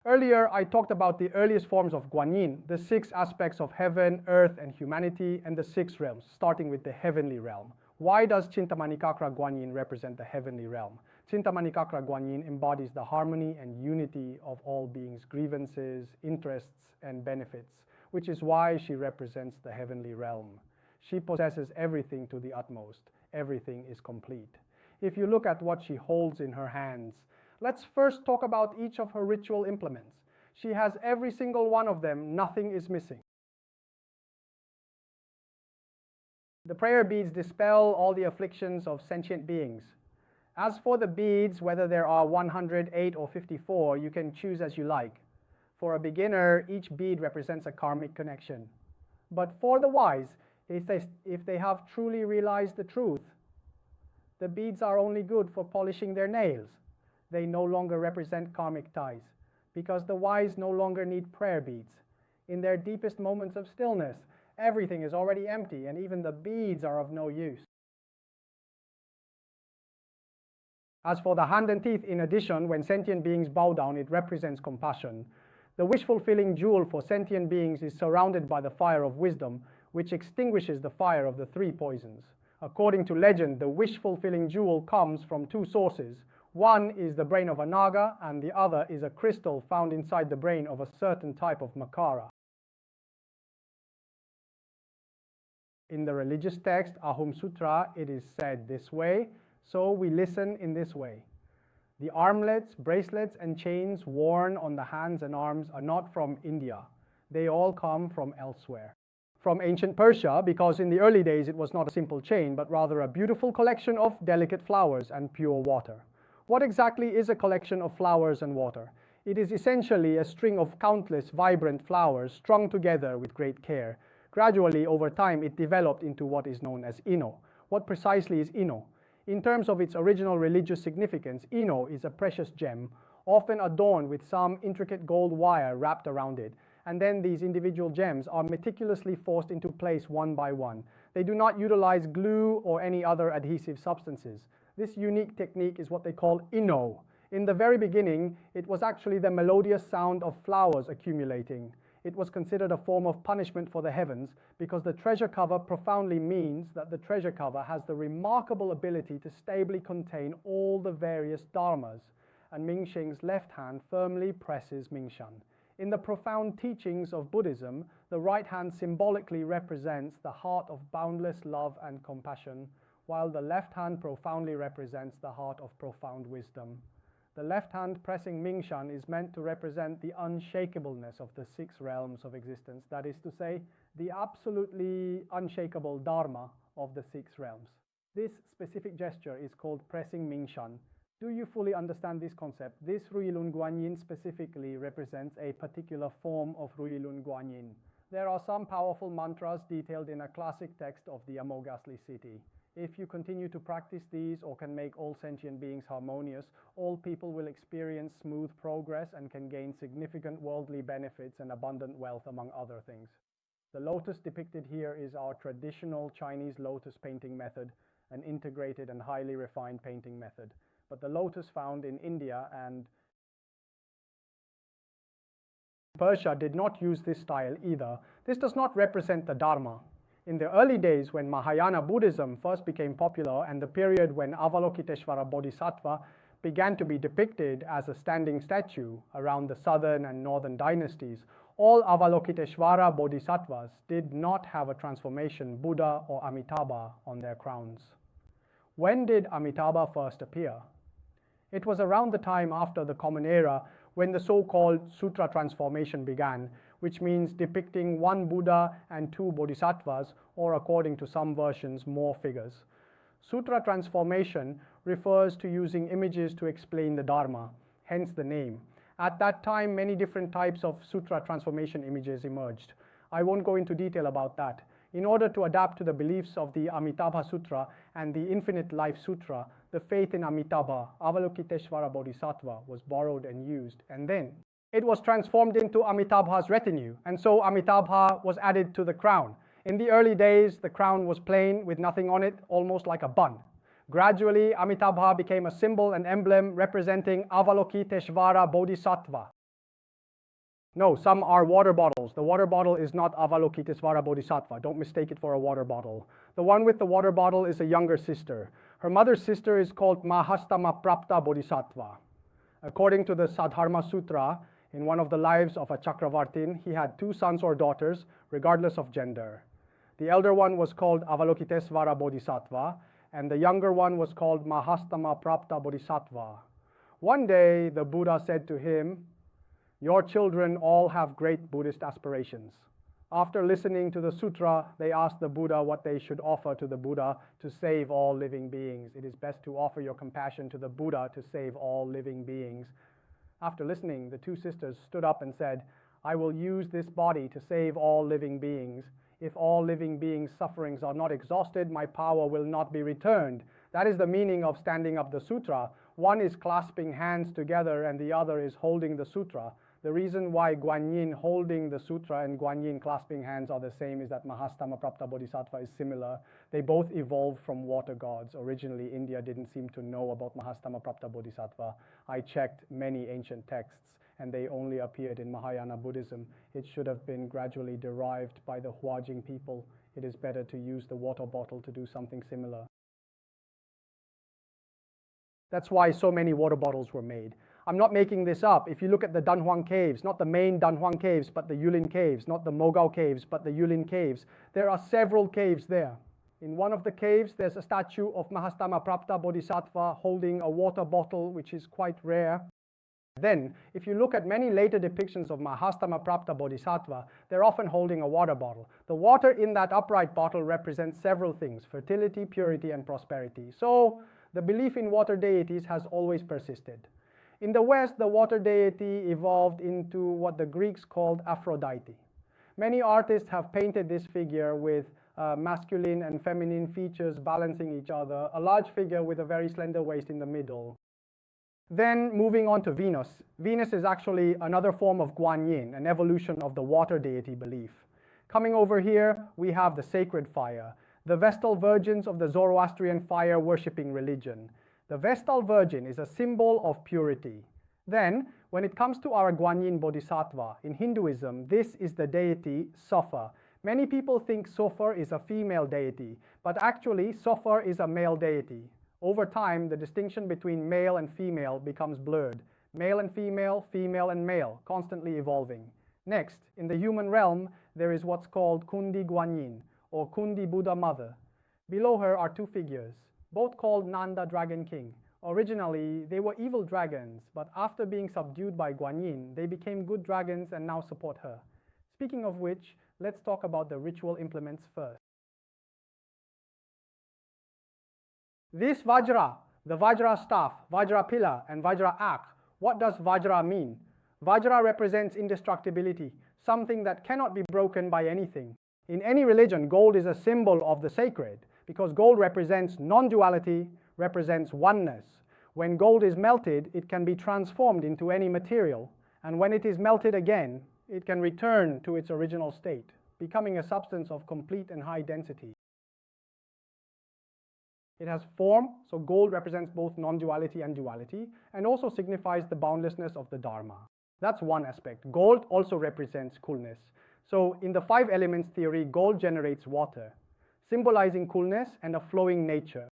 Earlier, I talked about the earliest forms of Guanyin, the 6 aspects of heaven, earth, and humanity, and the 6 realms, starting with the heavenly realm. Why does Chintamani-Kakra Guanyin represent the heavenly realm? Chintamani-Kakra Guanyin embodies the harmony and unity of all beings' grievances, interests, and benefits, which is why she represents the heavenly realm. She possesses everything to the utmost. Everything is complete. If you look at what she holds in her hands, let's first talk about each of her ritual implements. She has every single one of them, nothing is missing. The prayer beads dispel all the afflictions of sentient beings. As for the beads, whether there are 108 or 54, you can choose as you like. For a beginner, each bead represents a karmic connection. But for the wise, if they have truly realized the truth, the beads are only good for polishing their nails. They no longer represent karmic ties, because the wise no longer need prayer beads. In their deepest moments of stillness, everything is already empty, and even the beads are of no use. As for the hand and teeth, in addition, when sentient beings bow down, it represents compassion. The wish-fulfilling jewel for sentient beings is surrounded by the fire of wisdom, which extinguishes the fire of the 3 poisons. According to legend, the wish-fulfilling jewel comes from 2 sources. One is the brain of a naga, and the other is a crystal found inside the brain of a certain type of makara. In the religious text, Ahom Sutra, it is said this way, so we listen in this way. The armlets, bracelets, and chains worn on the hands and arms are not from India. They all come from elsewhere. From ancient Persia, because in the early days it was not a simple chain, but rather a beautiful collection of delicate flowers and pure water. What exactly is a collection of flowers and water? It is essentially a string of countless vibrant flowers strung together with great care. Gradually, over time, it developed into what is known as Ino. What precisely is Ino? In terms of its original religious significance, Ino is a precious gem, often adorned with some intricate gold wire wrapped around it, and then these individual gems are meticulously forced into place one by one. They do not utilize glue or any other adhesive substances. This unique technique is what they call Ino. In the very beginning, it was actually the melodious sound of flowers accumulating. It was considered a form of punishment for the heavens because the treasure cover profoundly means that the treasure cover has the remarkable ability to stably contain all the various dharmas, and Mingsheng's left hand firmly presses Mingshan. In the profound teachings of Buddhism, the right hand symbolically represents the heart of boundless love and compassion, while the left hand profoundly represents the heart of profound wisdom. The left hand pressing Mingshan is meant to represent the unshakableness of the 6 realms of existence, that is to say, the absolutely unshakable Dharma of the 6 realms. This specific gesture is called pressing Mingshan. Do you fully understand this concept? This Ruilun Guanyin specifically represents a particular form of Ruilun Guanyin. There are some powerful mantras detailed in a classic text of the Amoghasli city. If you continue to practice these or can make all sentient beings harmonious, all people will experience smooth progress and can gain significant worldly benefits and abundant wealth, among other things. The lotus depicted here is our traditional Chinese lotus painting method, an integrated and highly refined painting method. But the lotus found in India and Persia did not use this style either. This does not represent the Dharma. In the early days when Mahayana Buddhism first became popular and the period when Avalokitesvara Bodhisattva began to be depicted as a standing statue around the southern and northern dynasties, all Avalokitesvara Bodhisattvas did not have a transformation Buddha or Amitabha on their crowns. When did Amitabha first appear? It was around the time after the Common Era when the so-called Sutra transformation began, which means depicting 1 Buddha and 2 Bodhisattvas, or according to some versions, more figures. Sutra transformation refers to using images to explain the Dharma, hence the name. At that time, many different types of Sutra transformation images emerged. I won't go into detail about that. In order to adapt to the beliefs of the Amitabha Sutra and the Infinite Life Sutra, the faith in Amitabha, Avalokitesvara Bodhisattva, was borrowed and used, and then it was transformed into Amitabha's retinue, and so Amitabha was added to the crown. In the early days, the crown was plain with nothing on it, almost like a bun. Gradually, Amitabha became a symbol and emblem representing Avalokitesvara Bodhisattva. No, some are water bottles. The water bottle is not Avalokitesvara Bodhisattva. Don't mistake it for a water bottle. The one with the water bottle is a younger sister. Her mother's sister is called Mahastama Prapta Bodhisattva. According to the Dharma Sutra, in one of the lives of a Chakravartin, he had 2 sons or daughters, regardless of gender. The elder one was called Avalokitesvara Bodhisattva, and the younger one was called Mahastama Prapta Bodhisattva. One day, the Buddha said to him, "Your children all have great Buddhist aspirations." After listening to the sutra, they asked the Buddha what they should offer to the Buddha to save all living beings. It is best to offer your compassion to the Buddha to save all living beings. After listening, the 2 sisters stood up and said, "I will use this body to save all living beings. If all living beings' sufferings are not exhausted, my power will not be returned." That is the meaning of standing up the sutra. One is clasping hands together and the other is holding the sutra. The reason why Guanyin holding the sutra and Guanyin clasping hands are the same is that Mahastama Prapta Bodhisattva is similar. They both evolved from water gods. Originally, India didn't seem to know about Mahastama Prapta Bodhisattva. I checked many ancient texts and they only appeared in Mahayana Buddhism. It should have been gradually derived by the Huajing people. It is better to use the water bottle to do something similar. That's why so many water bottles were made. I'm not making this up. If you look at the Danhuang caves, not the main Danhuang caves, but the Yulin caves, not the Mogao caves, but the Yulin caves, there are several caves there. In one of the caves, there's a statue of Mahastama Prapta Bodhisattva holding a water bottle, which is quite rare. Then, if you look at many later depictions of Mahastama Prapta Bodhisattva, they're often holding a water bottle. The water in that upright bottle represents several things: fertility, purity, and prosperity. So, the belief in water deities has always persisted. In the West, the water deity evolved into what the Greeks called Aphrodite. Many artists have painted this figure with masculine and feminine features balancing each other, a large figure with a very slender waist in the middle. Then moving on to Venus. Venus is actually another form of Guanyin, an evolution of the water deity belief. Coming over here, we have the sacred fire, the Vestal Virgins of the Zoroastrian fire-worshipping religion. The Vestal Virgin is a symbol of purity. Then, when it comes to our Guanyin Bodhisattva, in Hinduism, this is the deity Sofa. Many people think Sofa is a female deity, but actually Sofa is a male deity. Over time, the distinction between male and female becomes blurred. Male and female, female and male, constantly evolving. Next, in the human realm, there is what's called Kundi Guanyin, or Kundi Buddha Mother. Below her are 2 figures, both called Nanda Dragon King. Originally, they were evil dragons, but after being subdued by Guanyin, they became good dragons and now support her. Speaking of which, let's talk about the ritual implements first. This Vajra, the Vajra staff, Vajra pillar, and Vajra axe, what does Vajra mean? Vajra represents indestructibility, something that cannot be broken by anything. In any religion, gold is a symbol of the sacred, because gold represents non-duality, represents oneness. When gold is melted, it can be transformed into any material, and when it is melted again, it can return to its original state, becoming a substance of complete and high density. It has form, so gold represents both non-duality and duality, and also signifies the boundlessness of the Dharma. That's one aspect. Gold also represents coolness. So in the 5 elements theory, gold generates water, symbolizing coolness and a flowing nature.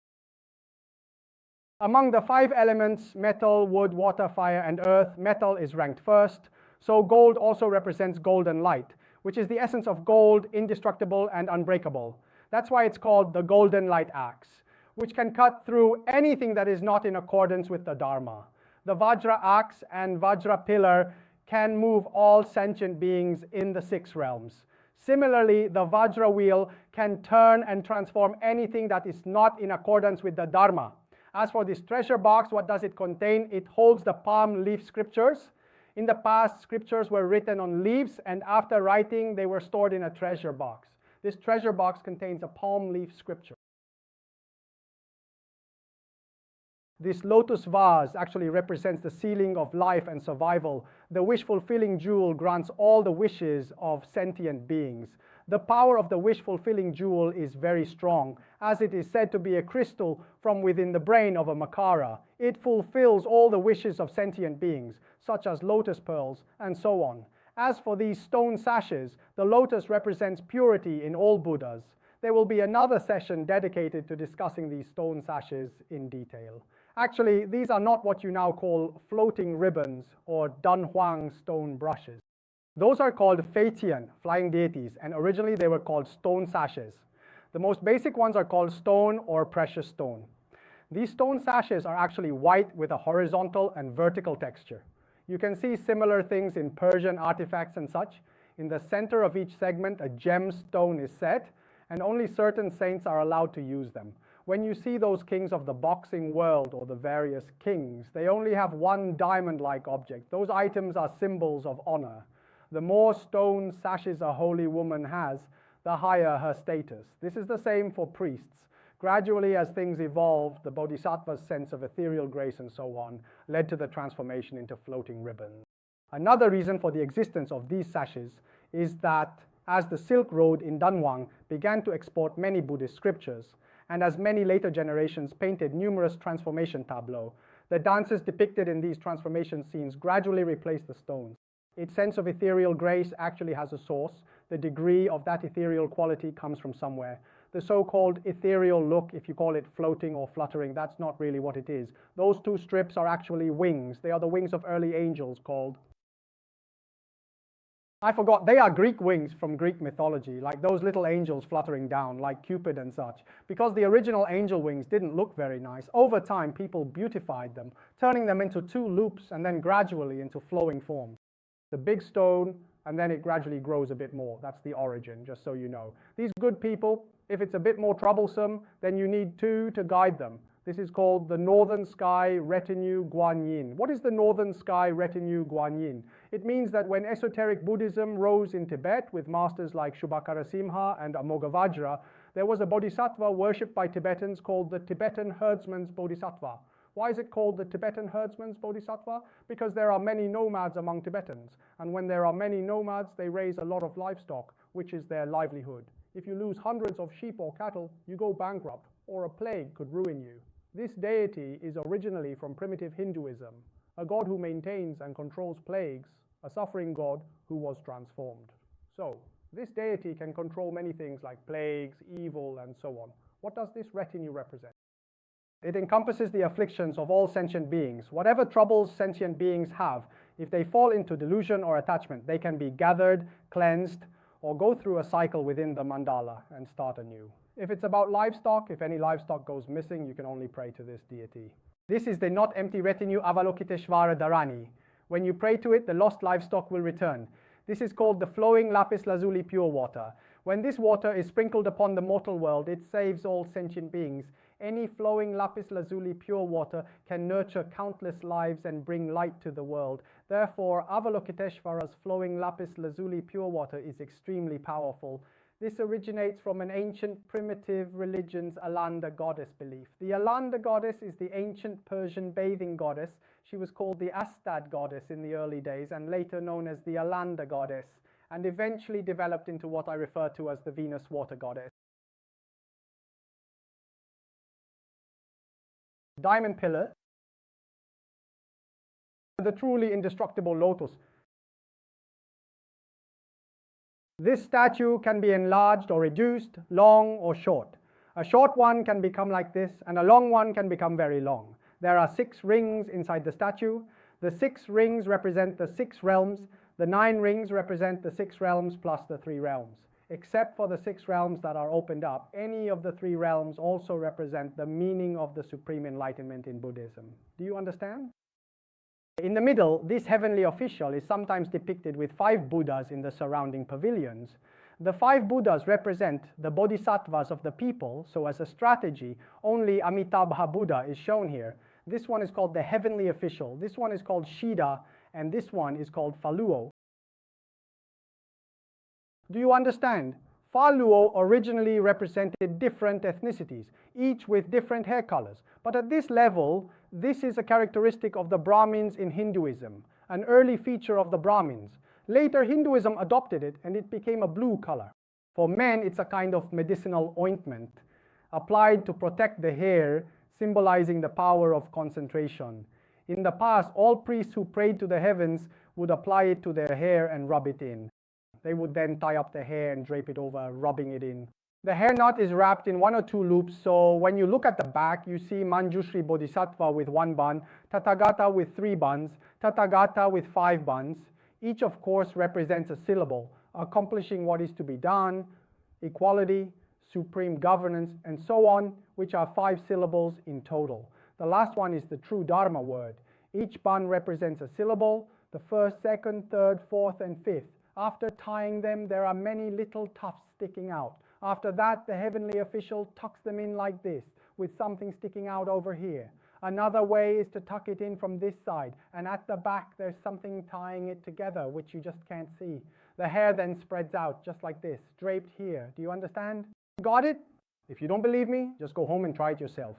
Among the 5 elements, metal, wood, water, fire, and earth, metal is ranked first. So gold also represents golden light, which is the essence of gold, indestructible and unbreakable. That's why it's called the golden light axe, which can cut through anything that is not in accordance with the Dharma. The Vajra axe and Vajra pillar can move all sentient beings in the 6 realms. Similarly, the Vajra wheel can turn and transform anything that is not in accordance with the Dharma. As for this treasure box, what does it contain? It holds the palm leaf scriptures. In the past, scriptures were written on leaves, and after writing, they were stored in a treasure box. This treasure box contains a palm leaf scripture. This lotus vase actually represents the sealing of life and survival. The wish-fulfilling jewel grants all the wishes of sentient beings. The power of the wish-fulfilling jewel is very strong, as it is said to be a crystal from within the brain of a Makara. It fulfills all the wishes of sentient beings, such as lotus pearls, and so on. As for these stone sashes, the lotus represents purity in all Buddhas. There will be another session dedicated to discussing these stone sashes in detail. Actually, these are not what you now call floating ribbons or Danhuang stone brushes. Those are called Feitian, flying deities, and originally they were called stone sashes. The most basic ones are called stone or precious stone. These stone sashes are actually white with a horizontal and vertical texture. You can see similar things in Persian artifacts and such. In the center of each segment, a gemstone is set, and only certain saints are allowed to use them. When you see those kings of the boxing world or the various kings, they only have one diamond-like object. Those items are symbols of honor. The more stone sashes a holy woman has, the higher her status. This is the same for priests. Gradually, as things evolved, the Bodhisattva's sense of ethereal grace and so on led to the transformation into floating ribbons. Another reason for the existence of these sashes is that as the Silk Road in Danhuang began to export many Buddhist scriptures, and as many later generations painted numerous transformation tableaux, the dances depicted in these transformation scenes gradually replaced the stones. Its sense of ethereal grace actually has a source. The degree of that ethereal quality comes from somewhere. The so-called ethereal look, if you call it floating or fluttering, that's not really what it is. Those two strips are actually wings. They are the wings of early angels called... I forgot, they are Greek wings from Greek mythology, like those little angels fluttering down, like Cupid and such. Because the original angel wings didn't look very nice, over time people beautified them, turning them into two loops and then gradually into flowing forms. The big stone, and then it gradually grows a bit more. That's the origin, just so you know. These good people, if it's a bit more troublesome, then you need two to guide them. This is called the Northern Sky Retinue Guanyin. What is the Northern Sky Retinue Guanyin? It means that when esoteric Buddhism rose in Tibet with masters like Shubhakarasimha and Amoghavajra, there was a bodhisattva worshipped by Tibetans called the Tibetan Herdsman's Bodhisattva. Why is it called the Tibetan Herdsman's Bodhisattva? Because there are many nomads among Tibetans, and when there are many nomads, they raise a lot of livestock, which is their livelihood. If you lose hundreds of sheep or cattle, you go bankrupt, or a plague could ruin you. This deity is originally from primitive Hinduism, a god who maintains and controls plagues, a suffering god who was transformed. So, this deity can control many things like plagues, evil, and so on. What does this retinue represent? It encompasses the afflictions of all sentient beings. Whatever troubles sentient beings have, if they fall into delusion or attachment, they can be gathered, cleansed, or go through a cycle within the mandala and start anew. If it's about livestock, if any livestock goes missing, you can only pray to this deity. This is the not empty retinue Avalokitesvara Dharani. When you pray to it, the lost livestock will return. This is called the flowing lapis lazuli pure water. When this water is sprinkled upon the mortal world, it saves all sentient beings. Any flowing lapis lazuli pure water can nurture countless lives and bring light to the world. Therefore, Avalokitesvara's flowing lapis lazuli pure water is extremely powerful. This originates from an ancient primitive religion's Alanda goddess belief. The Alanda goddess is the ancient Persian bathing goddess. She was called the Astad goddess in the early days and later known as the Alanda goddess, and eventually developed into what I refer to as the Venus water goddess. Diamond pillar, the truly indestructible lotus. This statue can be enlarged or reduced, long or short. A short one can become like this, and a long one can become very long. There are 6 rings inside the statue. The 6 rings represent the 6 realms. The 9 rings represent the 6 realms plus the 3 realms. Except for the 6 realms that are opened up, any of the 3 realms also represent the meaning of the supreme enlightenment in Buddhism. Do you understand? In the middle, this heavenly official is sometimes depicted with 5 Buddhas in the surrounding pavilions. The 5 Buddhas represent the bodhisattvas of the people, so as a strategy, only Amitabha Buddha is shown here. This one is called the heavenly official, this one is called Shida, and this one is called Faluo. Do you understand? Faluo originally represented different ethnicities, each with different hair colors. But at this level, this is a characteristic of the Brahmins in Hinduism, an early feature of the Brahmins. Later, Hinduism adopted it and it became a blue color. For men, it's a kind of medicinal ointment applied to protect the hair, symbolizing the power of concentration. In the past, all priests who prayed to the heavens would apply it to their hair and rub it in. They would then tie up the hair and drape it over, rubbing it in. The hair knot is wrapped in 1 or 2 loops, so when you look at the back, you see Manjushri Bodhisattva with 1 bun, Tathagata with 3 buns, Tathagata with 5 buns. Each, of course, represents a syllable, accomplishing what is to be done, equality, supreme governance, and so on, which are 5 syllables in total. The last one is the true Dharma word. Each bun represents a syllable, the first, second, third, fourth, and fifth. After tying them, there are many little tufts sticking out. After that, the heavenly official tucks them in like this, with something sticking out over here. Another way is to tuck it in from this side, and at the back there's something tying it together, which you just can't see. The hair then spreads out, just like this, draped here. Do you understand? Got it? If you don't believe me, just go home and try it yourself.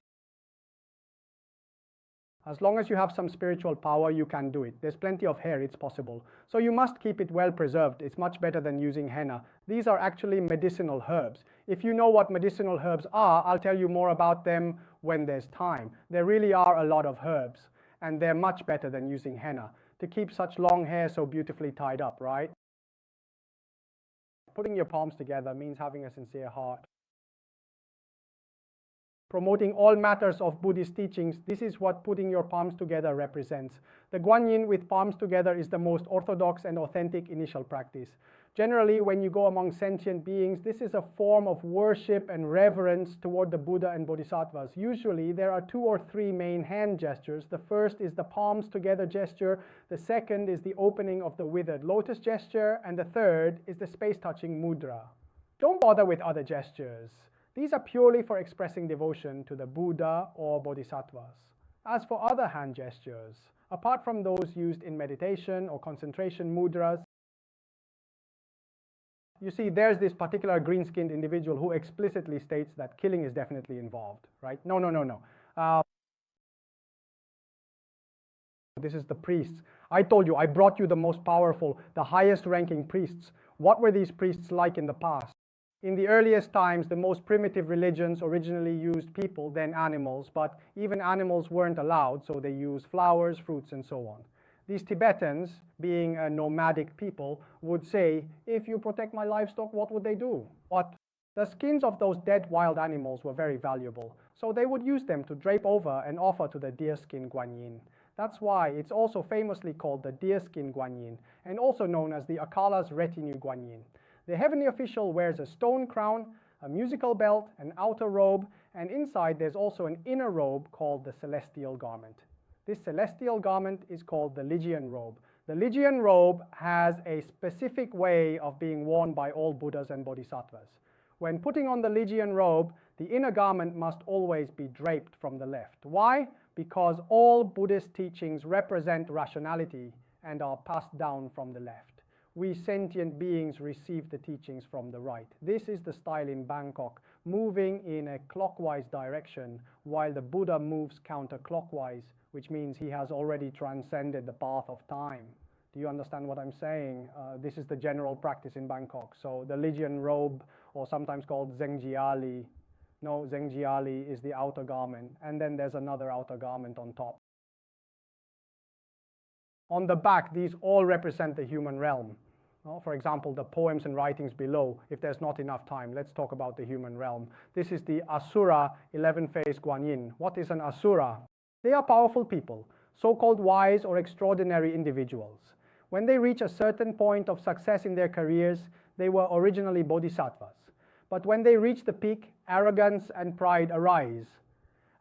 As long as you have some spiritual power, you can do it. There's plenty of hair, it's possible. So you must keep it well preserved. It's much better than using henna. These are actually medicinal herbs. If you know what medicinal herbs are, I'll tell you more about them when there's time. There really are a lot of herbs, and they're much better than using henna to keep such long hair so beautifully tied up, right? Putting your palms together means having a sincere heart. Promoting all matters of Buddhist teachings, this is what putting your palms together represents. The Guanyin with palms together is the most orthodox and authentic initial practice. Generally, when you go among sentient beings, this is a form of worship and reverence toward the Buddha and Bodhisattvas. Usually, there are 2 or 3 main hand gestures. The first is the palms together gesture, the second is the opening of the withered lotus gesture, and the third is the space-touching mudra. Don't bother with other gestures. These are purely for expressing devotion to the Buddha or Bodhisattvas. As for other hand gestures, apart from those used in meditation or concentration mudras, you see there's this particular green-skinned individual who explicitly states that killing is definitely involved, right? No. This is the priests. I told you, I brought you the most powerful, the highest ranking priests. What were these priests like in the past? In the earliest times, the most primitive religions originally used people, then animals, but even animals weren't allowed, so they used flowers, fruits, and so on. These Tibetans, being a nomadic people, would say, if you protect my livestock, what would they do? What? The skins of those dead wild animals were very valuable, so they would use them to drape over and offer to the deerskin Guanyin. That's why it's also famously called the deerskin Guanyin, and also known as the Akala's retinue Guanyin. The heavenly official wears a stone crown, a musical belt, an outer robe, and inside there's also an inner robe called the celestial garment. This celestial garment is called the Lygian robe. The Lygian robe has a specific way of being worn by all Buddhas and Bodhisattvas. When putting on the Lygian robe, the inner garment must always be draped from the left. Why? Because all Buddhist teachings represent rationality and are passed down from the left. We sentient beings receive the teachings from the right. This is the style in Bangkok, moving in a clockwise direction while the Buddha moves counterclockwise, which means he has already transcended the path of time. Do you understand what I'm saying? This is the general practice in Bangkok. So the Lygian robe, or sometimes called Zengjiali. No, Zengjiali is the outer garment, and then there's another outer garment on top. On the back, these all represent the human realm. For example, the poems and writings below, if there's not enough time, let's talk about the human realm. This is the Asura 11-phase Guanyin. What is an Asura? They are powerful people, so-called wise or extraordinary individuals. When they reach a certain point of success in their careers, they were originally bodhisattvas. But when they reach the peak, arrogance and pride arise.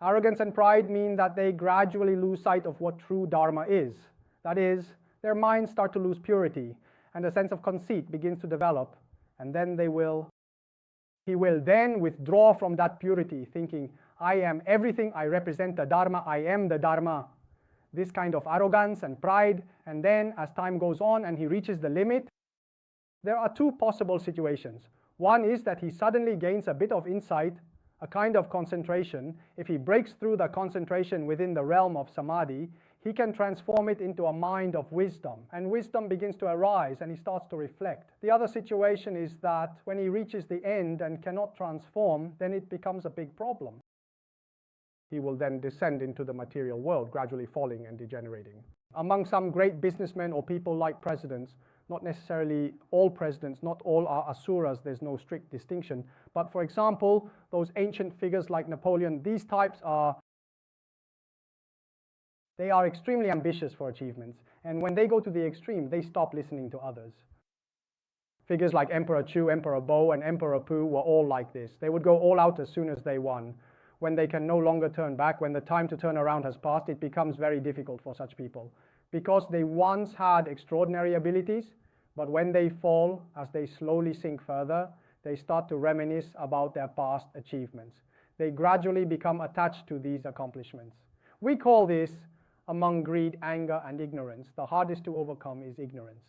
Arrogance and pride mean that they gradually lose sight of what true Dharma is. That is, their minds start to lose purity, and a sense of conceit begins to develop, and then he will then withdraw from that purity, thinking, I am everything, I represent the Dharma, I am the Dharma. This kind of arrogance and pride, and then as time goes on and he reaches the limit, there are 2 possible situations. One is that he suddenly gains a bit of insight, a kind of concentration. If he breaks through the concentration within the realm of samadhi, he can transform it into a mind of wisdom, and wisdom begins to arise and he starts to reflect. The other situation is that when he reaches the end and cannot transform, then it becomes a big problem. He will then descend into the material world, gradually falling and degenerating. Among some great businessmen or people like presidents, not necessarily all presidents, not all are asuras, there's no strict distinction. But for example, those ancient figures like Napoleon, these types they are extremely ambitious for achievements. And when they go to the extreme, they stop listening to others. Figures like Emperor Chu, Emperor Bo, and Emperor Pu were all like this. They would go all out as soon as they won. When they can no longer turn back, when the time to turn around has passed, it becomes very difficult for such people. Because they once had extraordinary abilities, but when they fall, as they slowly sink further, they start to reminisce about their past achievements. They gradually become attached to these accomplishments. We call this, among greed, anger, and ignorance, the hardest to overcome is ignorance.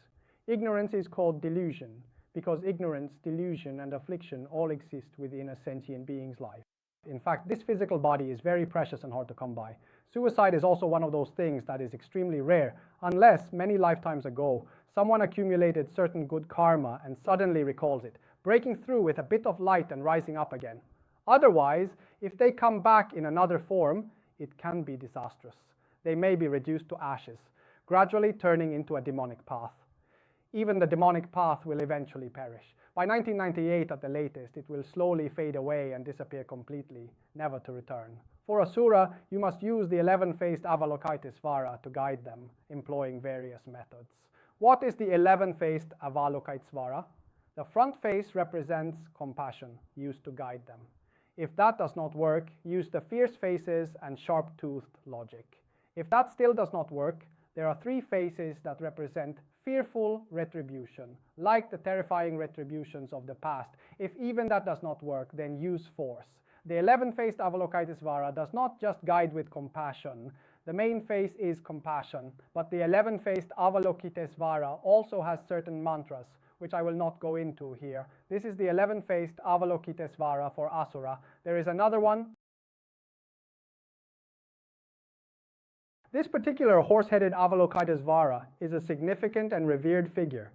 Ignorance is called delusion, because ignorance, delusion, and affliction all exist within a sentient being's life. In fact, this physical body is very precious and hard to come by. Suicide is also one of those things that is extremely rare, unless many lifetimes ago, someone accumulated certain good karma and suddenly recalls it, breaking through with a bit of light and rising up again. Otherwise, if they come back in another form, it can be disastrous. They may be reduced to ashes, gradually turning into a demonic path. Even the demonic path will eventually perish. By 1998 at the latest, it will slowly fade away and disappear completely, never to return. For Asura, you must use the 11-faced Avalokitesvara to guide them, employing various methods. What is the 11-faced Avalokitesvara? The front face represents compassion, used to guide them. If that does not work, use the fierce faces and sharp-toothed logic. If that still does not work, there are 3 faces that represent fearful retribution, like the terrifying retributions of the past. If even that does not work, then use force. The 11-faced Avalokitesvara does not just guide with compassion. The main face is compassion, but the 11-faced Avalokitesvara also has certain mantras, which I will not go into here. This is the 11-faced Avalokitesvara for Asura. There is another one. This particular horse-headed Avalokitesvara is a significant and revered figure.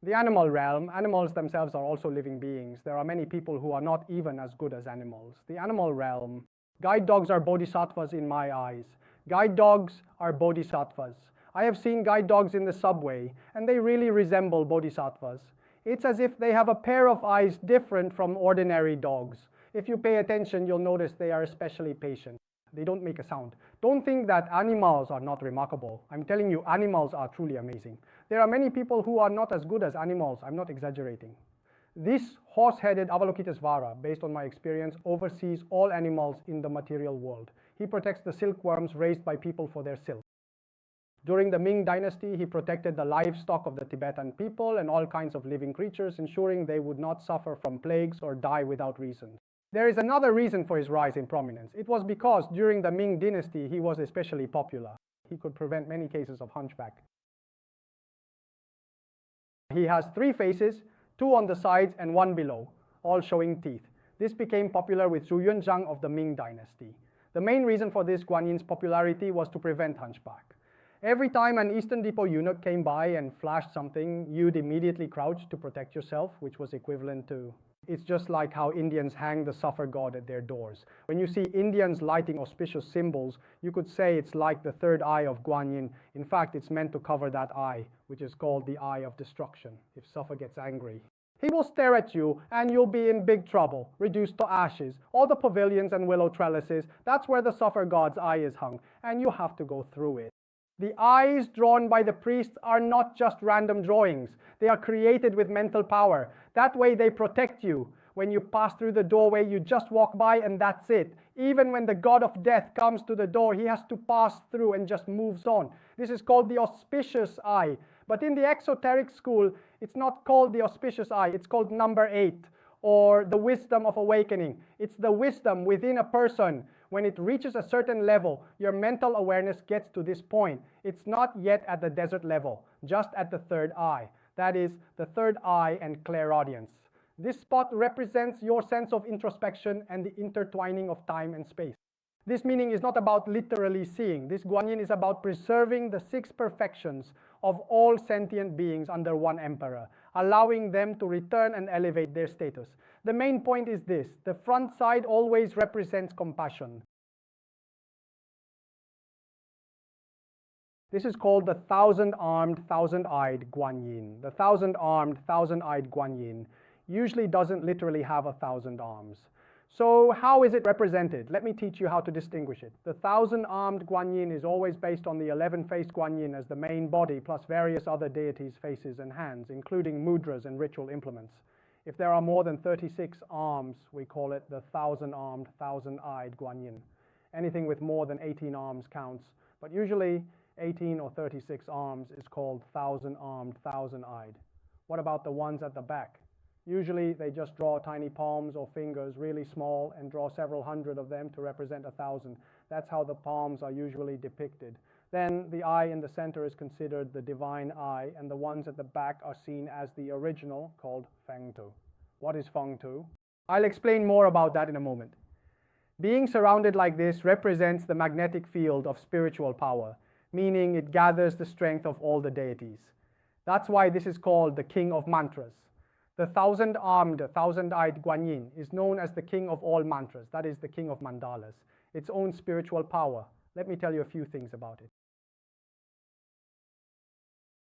The animal realm, animals themselves are also living beings. There are many people who are not even as good as animals. The animal realm, guide dogs are bodhisattvas in my eyes. Guide dogs are bodhisattvas. I have seen guide dogs in the subway, and they really resemble bodhisattvas. It's as if they have a pair of eyes different from ordinary dogs. If you pay attention, you'll notice they are especially patient. They don't make a sound. Don't think that animals are not remarkable. I'm telling you, animals are truly amazing. There are many people who are not as good as animals. I'm not exaggerating. This horse-headed Avalokitesvara, based on my experience, oversees all animals in the material world. He protects the silkworms raised by people for their silk. During the Ming dynasty, he protected the livestock of the Tibetan people and all kinds of living creatures, ensuring they would not suffer from plagues or die without reason. There is another reason for his rise in prominence. It was because during the Ming dynasty, he was especially popular. He could prevent many cases of hunchback. He has 3 faces, 2 on the sides and 1 below, all showing teeth. This became popular with Siu-Yau Chung of the Ming dynasty. The main reason for this Guan Yin's popularity was to prevent hunchback. Every time an Eastern Depot eunuch came by and flashed something, you'd immediately crouch to protect yourself, which was equivalent to... It's just like how Indians hang the suffer god at their doors. When you see Indians lighting auspicious symbols, you could say it's like the third eye of Guan Yin. In fact, it's meant to cover that eye, which is called the eye of destruction, if suffer gets angry. He will stare at you and you'll be in big trouble, reduced to ashes. All the pavilions and willow trellises, that's where the suffer god's eye is hung, and you have to go through it. The eyes drawn by the priests are not just random drawings. They are created with mental power. That way they protect you. When you pass through the doorway, you just walk by and that's it. Even when the god of death comes to the door, he has to pass through and just moves on. This is called the auspicious eye. But in the exoteric school, it's not called the auspicious eye. It's called number 8, or the wisdom of awakening. It's the wisdom within a person. When it reaches a certain level, your mental awareness gets to this point. It's not yet at the desert level, just at the third eye. That is, the third eye and clairaudience. This spot represents your sense of introspection and the intertwining of time and space. This meaning is not about literally seeing. This Guan Yin is about preserving the 6 perfections of all sentient beings under one emperor, allowing them to return and elevate their status. The main point is this: the front side always represents compassion. This is called the thousand-armed, thousand-eyed Guan Yin. The thousand-armed, thousand-eyed Guan Yin usually doesn't literally have 1,000 arms. So how is it represented? Let me teach you how to distinguish it. The thousand-armed Guan Yin is always based on the 11-faced Guan Yin as the main body, plus various other deities' faces and hands, including mudras and ritual implements. If there are more than 36 arms, we call it the thousand-armed, thousand-eyed Guan Yin. Anything with more than 18 arms counts, but usually 18 or 36 arms is called thousand-armed, thousand-eyed. What about the ones at the back? Usually they just draw tiny palms or fingers, really small, and draw several hundred of them to represent 1,000. That's how the palms are usually depicted. Then the eye in the center is considered the divine eye, and the ones at the back are seen as the original, called Feng Tu. What is Feng Tu? I'll explain more about that in a moment. Being surrounded like this represents the magnetic field of spiritual power, meaning it gathers the strength of all the deities. That's why this is called the king of mantras. The thousand-armed, thousand-eyed Guan Yin is known as the king of all mantras, that is the king of mandalas, its own spiritual power. Let me tell you a few things about it.